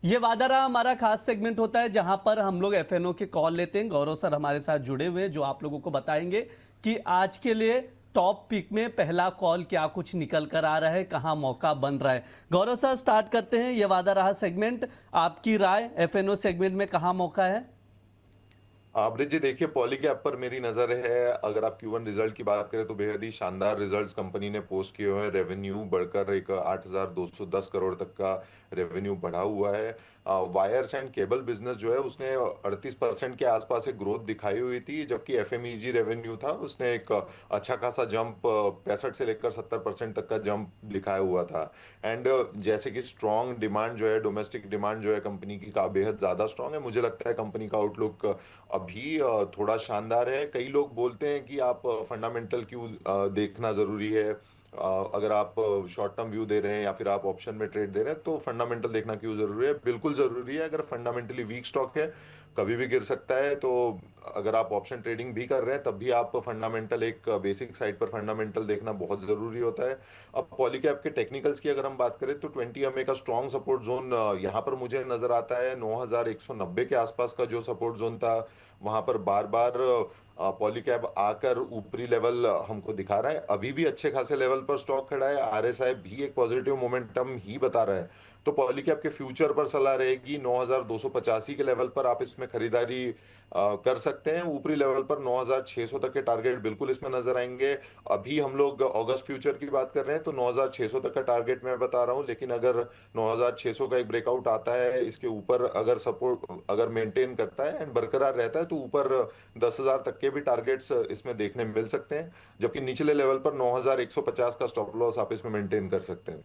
ये वादा रहा हमारा खास सेगमेंट होता है जहां पर हम लोग एफएनओ के कॉल लेते हैं। गौरव सर हमारे साथ जुड़े हुए हैं जो आप लोगों को बताएंगे कि आज के लिए टॉप पिक में पहला कॉल क्या कुछ निकल कर आ रहा है, कहां मौका बन रहा है। गौरव सर स्टार्ट करते हैं। ये वादा रहा सेगमेंट, आपकी राय एफएनओ सेगमेंट में कहां मौका है? ब्रिज जी, देखिए पॉलीकैब पर मेरी नज़र है। अगर आप Q1 रिजल्ट की बात करें तो बेहद ही शानदार रिजल्ट्स कंपनी ने पोस्ट किए हुए हैं। रेवेन्यू बढ़कर एक 8,210 करोड़ तक का रेवेन्यू बढ़ा हुआ है। वायर्स एंड केबल बिजनेस जो है उसने 38% के आसपास एक ग्रोथ दिखाई हुई थी, जबकि एफएमईजी रेवेन्यू था उसने एक अच्छा खासा जंप 65 से लेकर 70% तक का जंप दिखाया हुआ था। एंड जैसे कि स्ट्रॉन्ग डिमांड जो है, डोमेस्टिक डिमांड जो है कंपनी की का बेहद ज़्यादा स्ट्रॉन्ग है। मुझे लगता है कंपनी का आउटलुक अभी थोड़ा शानदार है। कई लोग बोलते हैं कि आप फंडामेंटल क्यों देखना ज़रूरी है। अगर आप शॉर्ट टर्म व्यू दे रहे हैं या फिर आप ऑप्शन में ट्रेड दे रहे हैं तो फंडामेंटल देखना क्यों ज़रूरी है? बिल्कुल ज़रूरी है। अगर फंडामेंटली वीक स्टॉक है, कभी भी गिर सकता है। तो अगर आप ऑप्शन ट्रेडिंग भी कर रहे हैं तब भी आप फंडामेंटल, एक बेसिक साइड पर फंडामेंटल देखना बहुत ज़रूरी होता है। अब पॉलीकैब के टेक्निकल्स की अगर हम बात करें तो 20 MA का स्ट्रॉन्ग सपोर्ट जोन यहाँ पर मुझे नज़र आता है। 9,190 के आसपास का जो सपोर्ट जोन था वहां पर बार बार पॉलीकैब आकर ऊपरी लेवल हमको दिखा रहा है। अभी भी अच्छे खासे लेवल पर स्टॉक खड़ा है। आरएसआई भी एक पॉजिटिव मोमेंटम ही बता रहा है। तो पॉलीकैब के फ्यूचर पर सलाह रहेगी 9,285 के लेवल पर आप इसमें खरीदारी कर सकते हैं। ऊपरी लेवल पर 9,600 तक के टारगेट बिल्कुल इसमें नजर आएंगे। अभी हम लोग अगस्त फ्यूचर की बात कर रहे हैं तो 9,600 तक का टारगेट मैं बता रहा हूं, लेकिन अगर 9,600 का एक ब्रेकआउट आता है, इसके ऊपर अगर सपोर्ट अगर मेंटेन करता है एंड बरकरार रहता है तो ऊपर 10,000 तक के भी टारगेट्स इसमें देखने मिल सकते हैं। जबकि निचले लेवल पर 9,150 का स्टॉप लॉस आप इसमें मेंटेन कर सकते हैं।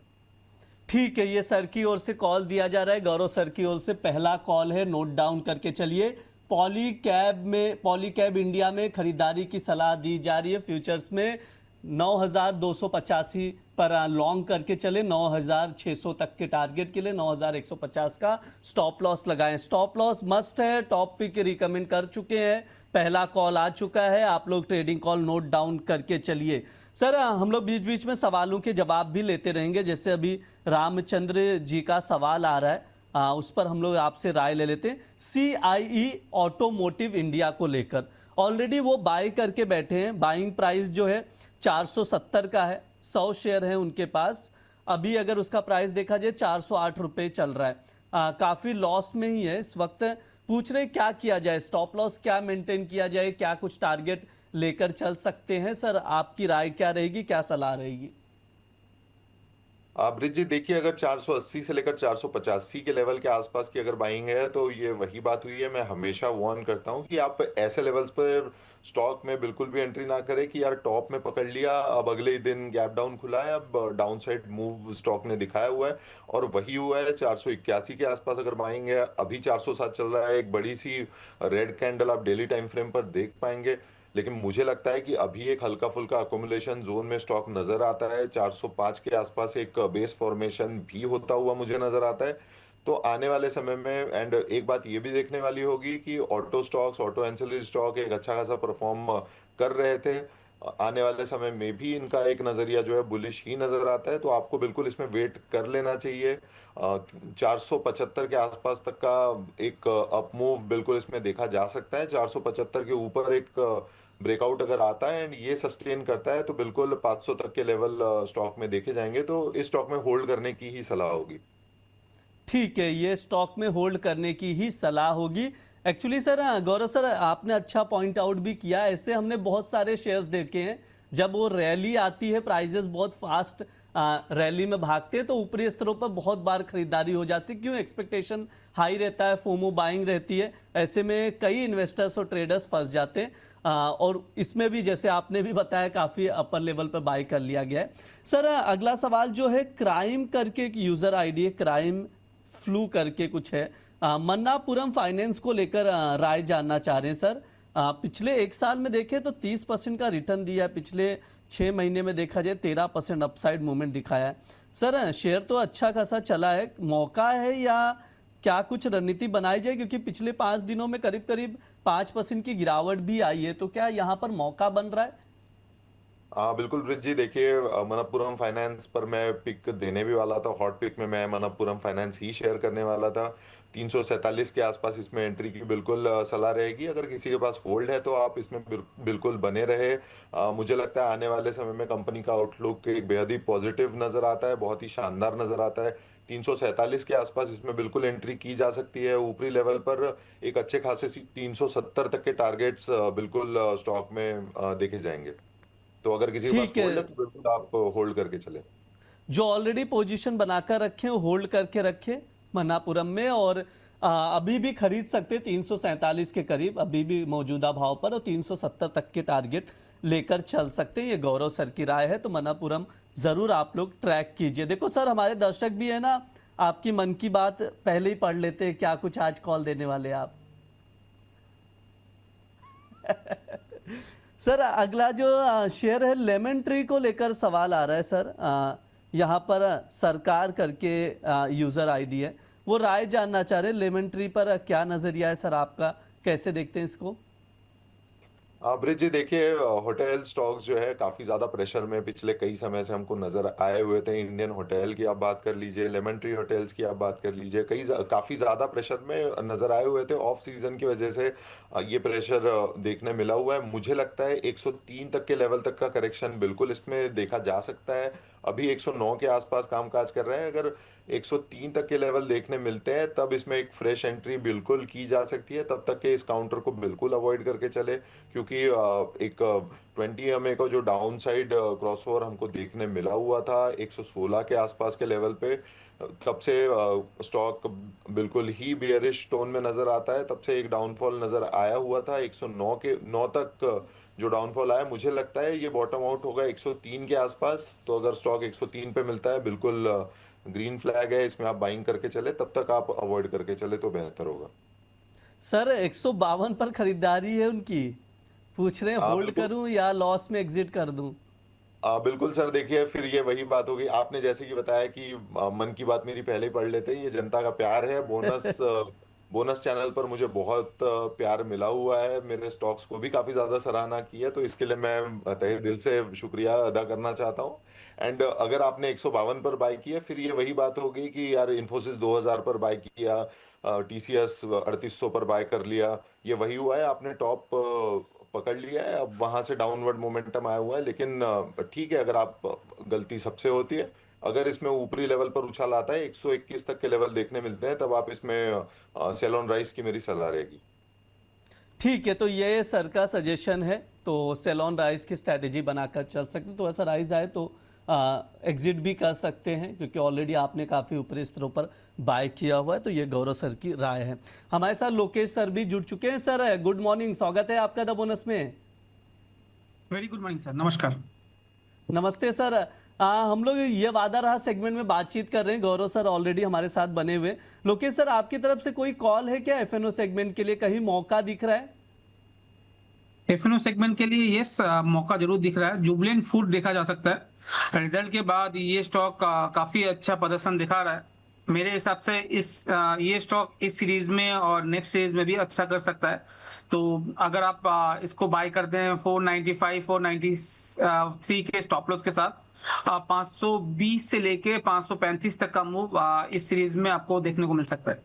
ठीक है, ये सर की ओर से कॉल दिया जा रहा है। गौरव सर की ओर से पहला कॉल है, नोट डाउन करके चलिए। पॉलीकैब इंडिया में खरीदारी की सलाह दी जा रही है। फ्यूचर्स में 9,285 पर लॉन्ग करके चले, 9,600 तक के टारगेट के लिए 9,150 का स्टॉप लॉस लगाएं। स्टॉप लॉस मस्ट है, टॉप पिक रिकमेंड कर चुके हैं। पहला कॉल आ चुका है, आप लोग ट्रेडिंग कॉल नोट डाउन करके चलिए। सर हम लोग बीच बीच में सवालों के जवाब भी लेते रहेंगे। जैसे अभी रामचंद्र जी का सवाल आ रहा है, उस पर हम लोग आपसे राय ले लेते हैं। CIE ऑटोमोटिव इंडिया को लेकर ऑलरेडी वो बाय करके बैठे हैं। बाइंग प्राइस जो है 470 का है, 100 शेयर है उनके पास। अभी अगर उसका प्राइस देखा जाए 408 रुपये चल रहा है। काफ़ी लॉस में ही है इस वक्त। पूछ रहे क्या किया जाए, स्टॉप लॉस क्या मेंटेन किया जाए, क्या कुछ टारगेट लेकर चल सकते हैं? सर आपकी राय क्या रहेगी, क्या सलाह रहेगी? आप ब्रिज जी देखिए, अगर 480 से लेकर 485 के लेवल के आसपास की अगर बाइंग है तो ये वही बात हुई है। मैं हमेशा वार्न करता हूं कि आप ऐसे लेवल्स पर स्टॉक में बिल्कुल भी एंट्री ना करें कि यार टॉप में पकड़ लिया, अब अगले ही दिन गैप डाउन खुला है, अब डाउन साइड मूव स्टॉक ने दिखाया हुआ है और वही हुआ है। 481 के आसपास अगर बाइंग है, अभी 407 चल रहा है। एक बड़ी सी रेड कैंडल आप डेली टाइम फ्रेम पर देख पाएंगे। लेकिन मुझे लगता है कि अभी एक हल्का फुल्का अकोमुलेशन जोन में स्टॉक नजर आता है। 405 के आसपास एक बेस फॉर्मेशन भी होता हुआ मुझे नजर आता है। तो आने वाले समय में एंड एक बात ये भी देखने वाली होगी कि auto stocks, auto ancillary stock एक अच्छा खासा परफॉर्म कर रहे थे। आने वाले समय में भी इनका एक नजरिया जो है बुलिश ही नजर आता है। तो आपको बिल्कुल इसमें वेट कर लेना चाहिए। 475 के आसपास तक का एक अप मूव बिल्कुल इसमें देखा जा सकता है। 475 के ऊपर एक ब्रेकआउट अगर आता है एंड ये सस्टेन करता है तो बिल्कुल 500 तक के लेवल स्टॉक में देखे जाएंगे। तो इस स्टॉक में होल्ड करने की ही सलाह होगी। ठीक है, ये स्टॉक में होल्ड करने की ही सलाह होगी। एक्चुअली सर, गौरव सर आपने अच्छा पॉइंट आउट भी किया। ऐसे हमने बहुत सारे शेयर्स देखे हैं, जब वो रैली आती है प्राइजेस बहुत फास्ट रैली में भागते हैं तो ऊपरी स्तरों पर बहुत बार खरीदारी हो जाती है। क्यों? एक्सपेक्टेशन हाई रहता है, फोमो बाइंग रहती है। ऐसे में कई इन्वेस्टर्स और ट्रेडर्स फंस जाते हैं। और इसमें भी जैसे आपने भी बताया काफ़ी अपर लेवल पर बाई कर लिया गया है। सर अगला सवाल जो है, क्राइम करके एक यूज़र आईडी है, क्राइम फ्लू करके कुछ है। मन्नापुरम फाइनेंस को लेकर राय जानना चाह रहे हैं सर। पिछले एक साल में देखें तो 30% का रिटर्न दिया है। पिछले 6 महीने में देखा जाए 13% अपसाइड मूवमेंट दिखाया है। सर शेयर तो अच्छा खासा चला है, मौका है या क्या कुछ रणनीति बनाई जाए? क्योंकि पिछले 5 दिनों में करीब करीब 5% की गिरावट भी आई है, तो क्या यहाँ पर मौका बन रहा है? बिल्कुल ब्रिज जी, देखिए मनप्पुरम फाइनेंस पर मैं पिक देने भी वाला था। हॉट पिक में मैं मनप्पुरम फाइनेंस ही शेयर करने वाला था। 347 के आसपास इसमें एंट्री की बिल्कुल सलाह रहेगी। अगर किसी के पास होल्ड है तो आप इसमें बिल्कुल बने रहे। मुझे लगता है आने वाले समय में कंपनी का आउटलुक एक बेहद ही पॉजिटिव नजर आता है, बहुत ही शानदार नजर आता है। 347 के आसपास इसमें बिल्कुल एंट्री की जा सकती है। ऊपरी लेवल पर एक अच्छे खासे 370 तक के टारगेट्स बिल्कुल स्टॉक में देखे जाएंगे। तो अगर किसी के पास ठीक है। होल्ड है तो बिल्कुल आप होल्ड करके चले। जो ऑलरेडी पोजीशन बनाकर रखे हैं होल्ड करके रखे मन्नापुरम में, और अभी भी खरीद सकते 347 के करीब अभी भी मौजूदा भाव पर, और 370 तक के टारगेट लेकर चल सकते हैं। ये गौरव सर की राय है, तो मन्नापुरम जरूर आप लोग ट्रैक कीजिए। देखो सर, हमारे दर्शक भी है ना, आपकी मन की बात पहले ही पढ़ लेते हैं। क्या कुछ आज कॉल देने वाले आप? सर अगला जो शेयर है लेमन ट्री को लेकर सवाल आ रहा है सर। यहाँ पर सरकार करके यूजर आईडी है, वो राय जानना चाह रहे हैं लेमन ट्री पर क्या नजरिया है सर आपका, कैसे देखते हैं इसको? ब्रिज जी, देखिए होटल स्टॉक्स जो है काफी ज्यादा प्रेशर में पिछले कई समय से हमको नजर आए हुए थे। इंडियन होटल की आप बात कर लीजिए, लेमन ट्री होटल्स की आप बात कर लीजिए, काफी ज्यादा प्रेशर में नजर आए हुए थे। ऑफ सीजन की वजह से ये प्रेशर देखने मिला हुआ है। मुझे लगता है 103 तक के लेवल तक का करेक्शन बिल्कुल इसमें देखा जा सकता है। अभी 109 के आसपास कामकाज कर रहे हैं। अगर 103 तक के लेवल देखने मिलते हैं तब इसमें एक फ्रेश एंट्री बिल्कुल की जा सकती है। तब तक के इस काउंटर को बिल्कुल अवॉइड करके चले, क्योंकि एक 20 एमए का जो डाउन साइड क्रॉसओवर हमको देखने मिला हुआ था 116 के आसपास के लेवल पे, तब से स्टॉक बिल्कुल ही बियरिश टोन में नजर आता है। तब से एक डाउनफॉल नजर आया हुआ था 109 के 9 तक जो डाउनफॉल आया। मुझे लगता है ये बॉटम आउट होगा 103 के आसपास। तो अगर स्टॉक 103 पे मिलता है बिल्कुल ग्रीन फ्लैग है, इसमें आप बाइंग करके चले, तब तक आप अवॉइड करके चले तो बेहतर होगा। सर 152 पर खरीदारी है उनकी, पूछ रहे हैं होल्ड बिल्कुल। करूं या लॉस में एग्जिट कर दूं? बिल्कुल सर, देखिए फिर ये वही बात होगी। आपने जैसे कि बताया कि मन की बात मेरी पहले ही पढ़ लेते हैं। ये जनता का प्यार है। बोनस चैनल पर मुझे बहुत प्यार मिला हुआ है। मेरे स्टॉक्स को भी काफी ज्यादा सराहना की है, तो इसके लिए मैं तहे दिल से शुक्रिया अदा करना चाहता हूँ। एंड अगर आपने 152 पर बाय किया, फिर ये वही बात हो गई कि यार इन्फोसिस 2000 पर बाय किया, टीसीएस 3800 पर बाय कर लिया। ये वही हुआ है, आपने टॉप पकड़ लिया है। अब वहां से डाउनवर्ड मोमेंटम आया हुआ है, लेकिन ठीक है, अगर आप गलती सबसे होती है। अगर इसमें ऊपरी लेवल पर उछाल आता है 121 तक के लेवल देखने मिलते हैं, तब आप इसमें सेल ऑन राइस की मेरी सलाह रहेगी। ठीक है, तो ये सर का सजेशन है, तो सेल ऑन राइज की स्ट्रैटेजी बनाकर चल सकते हैं। तो ऐसा राइज आए तो एग्जिट भी कर सकते हैं, क्योंकि ऑलरेडी आपने काफ़ी ऊपरी स्तरों पर बाय किया हुआ है। तो ये गौरव सर की राय है। हमारे साथ लोकेश सर भी जुड़ चुके हैं। सर गुड मॉर्निंग, स्वागत है आपका द बोनस में। वेरी गुड मॉर्निंग सर, नमस्कार। नमस्ते सर। हम लोग ये वादा रहा सेगमेंट में बातचीत कर रहे हैं, गौरव सर ऑलरेडी हमारे साथ बने हुए। लोकेश सर, आपकी तरफ से कोई कॉल है क्या एफएनओ सेगमेंट के लिए? कहीं मौका दिख रहा है? एफएनओ सेगमेंट के लिए यस, मौका जरूर दिख रहा है। जुबिलेंट फूड देखा जा सकता है। रिजल्ट के बाद ये स्टॉक काफी अच्छा प्रदर्शन दिखा रहा है। मेरे हिसाब से ये स्टॉक इस सीरीज में और नेक्स्ट सीरीज में भी अच्छा कर सकता है। तो अगर आप इसको बाय करते हैं 495 493 के स्टॉप लॉस के साथ, 520 से लेके 535 तक का मूव इस सीरीज में आपको देखने को मिल सकता है।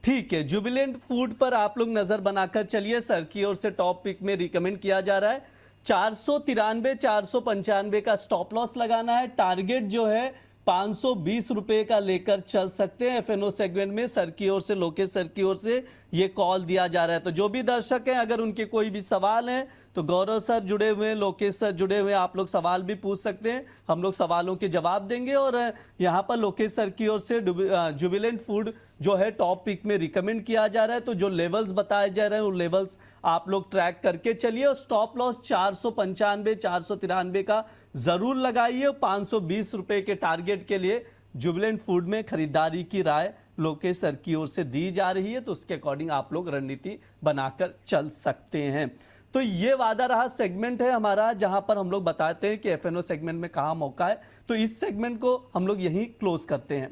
ठीक है, जुबिलेंट फूड पर आप लोग नजर बनाकर चलिए। सर की ओर से टॉप पिक में रिकमेंड किया जा रहा है 493 495 का स्टॉप लॉस लगाना है। टारगेट जो है 520 रुपए का लेकर चल सकते हैं। एफएनओ सेगमेंट में सर की ओर से, लोकेश सर की ओर से ये कॉल दिया जा रहा है। तो जो भी दर्शक हैं, अगर उनके कोई भी सवाल हैं तो गौरव सर जुड़े हुए हैं, लोकेश सर जुड़े हुए हैं, आप लोग सवाल भी पूछ सकते हैं, हम लोग सवालों के जवाब देंगे। और यहाँ पर लोकेश सर की ओर से जुबिलेंट फूड जो है टॉप पिक में रिकमेंड किया जा रहा है। तो जो लेवल्स बताए जा रहे हैं वो लेवल्स आप लोग ट्रैक करके चलिए, और स्टॉप लॉस 495 493 का जरूर लगाइए। 520 रुपए के टारगेट के लिए जुबिलेंट फूड में खरीदारी की राय लोकेश सर की ओर से दी जा रही है, तो उसके अकॉर्डिंग आप लोग रणनीति बनाकर चल सकते हैं। तो ये वादा रहा सेगमेंट है हमारा, जहां पर हम लोग बताते हैं कि एफएनओ सेगमेंट में कहां मौका है। तो इस सेगमेंट को हम लोग यहीं क्लोज करते हैं।